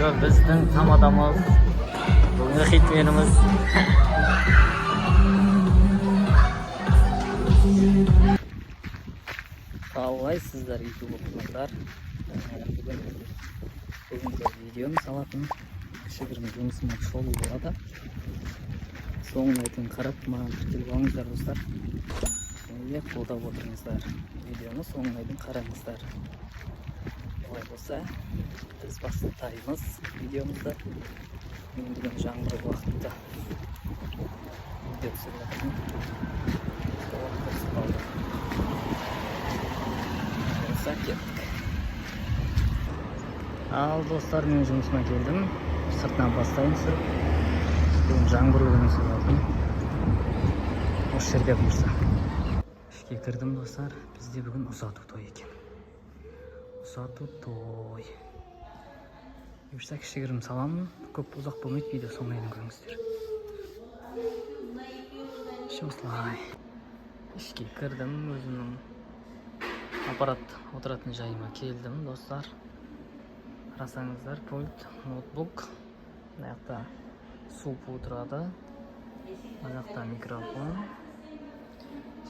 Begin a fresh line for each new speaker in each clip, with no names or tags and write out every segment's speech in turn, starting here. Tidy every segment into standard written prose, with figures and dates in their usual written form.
Бүгінгі біздің тамадамыз, бүгінгі хитменіміз. Қалайсыздар YouTube оқырмандар. Бүгінгі видеоны салатын кішігірім жұмысым шолу болады. Соңына дейін қарап, маған тіркеліп алыңыздар достар. Және қолдап отырыңыздар. Видеоны соңына дейін қараңыздар. Олай болса, біз бастаймыз видеомызды. Мен бүгін жаңбыр уақытта видео түсіріп жатырмын. Кеттік. Ал достар, мен жұмысыма келдім. Сыртынан бастайын түсіріп. Бүгін жаңбырлы күн болатын. Осы жерде бұйырса. Ішке кірдім достар. Бізде бүгін ұзату той екен. Ұзату той. Бұйырса кішігірім саламын. Көп ұзақ болмайды, видео соңынан көріңіздер. Осылай. Ішке кірдім, өзімнің аппарат отыратын жайыма келдім достар. Қарасаңыздар, пульт, ноутбук. Мына жақта су тұрады. Мына жақта микрофон.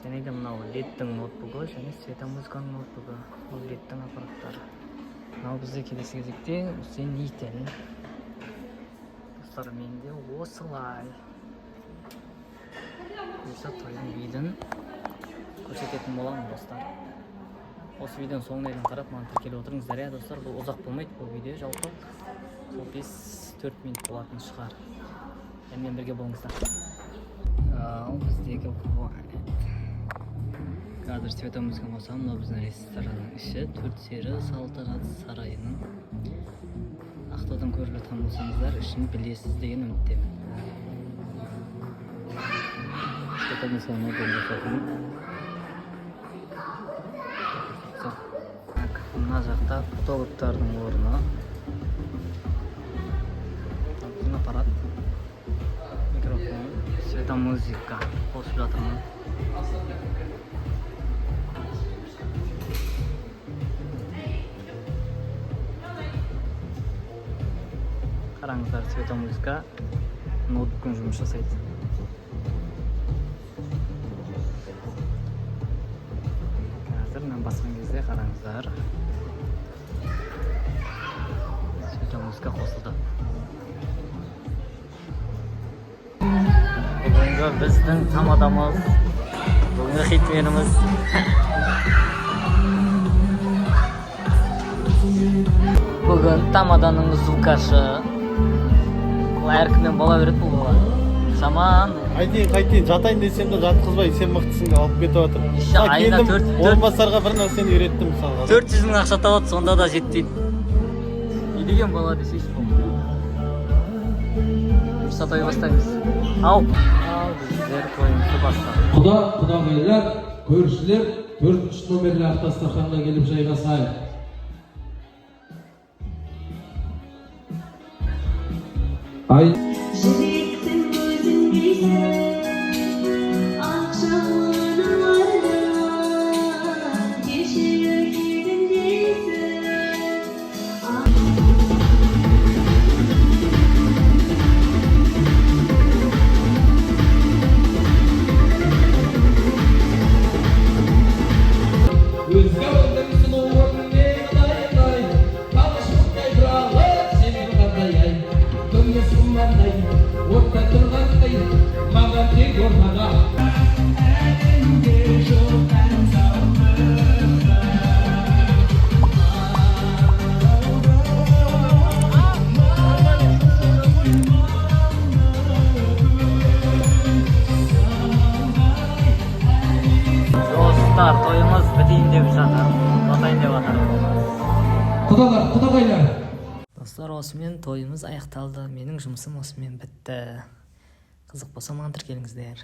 Және де мынау LED-тің ноутбугі және светомузыканың ноутбугі. Бұл LED-тің аппараттары. Мынау бізде келесі кезекте Zenit'тен. Достар, менде осылай. Бұйырса тойдың видеоны көрсететін боламын достар. Осы видеоны соңына дейін қарап, маған тіркеліп отырыңыздар. Достар, бұл ұзақ болмайды, бұл видео жалпы 5-4 минут болатын шығар. Менімен бірге болыңыздар. Ал біздегі қазір светомузыканы қосамын. Мынау біздің ресторанның іші, Төрт сері салтанат сарайының. Ақтаудан көріп жатқан болсаңыздар, ішін білесіз деген үміттемін. Светомузыканы қосамын. Мына жақта фотографтардың орны. Біздің аппарат, микрофон, светомузыка қосып жатырмын. Қараңыздар, светомузыка ноутбукпен жұмыс жасайды. Қазір мен басқан кезде қараңыздар. Светомузыка қосылды. Бүгінгі біздің тамадамыз, бүгінгі хитменіміз. Бүгін тамаданың звукашы. Бұл әркімнен бола береді бұл бала. Жаман.
Қайтейін, жатайын десем де жатқызбай, сен мықтысың деп алып кетіп отыр.
Айына 4
орынбасарға бір нәрсені үйреттім мысалға.
400 мың ақша табады, сонда да жетпейді. Не деген бала десейші бұл. Бұйырса той бастаймыз. Ал біздер тойымызды бастаймыз.
Құдағайлар, көршілер 4-3 номерлі автостаханға келіп жайғасайық.
Жүректің өзін білсең, ақшамының ардынан кешіріп едім
Достар, тойымыз бітейін деп жатыр. Батайын деп жатыр.
Құдағайлар.
Достар, осымен тойымыз аяқталды. Менің жұмысым осымен бітті. Қызық болса маған тіркеліңіздер.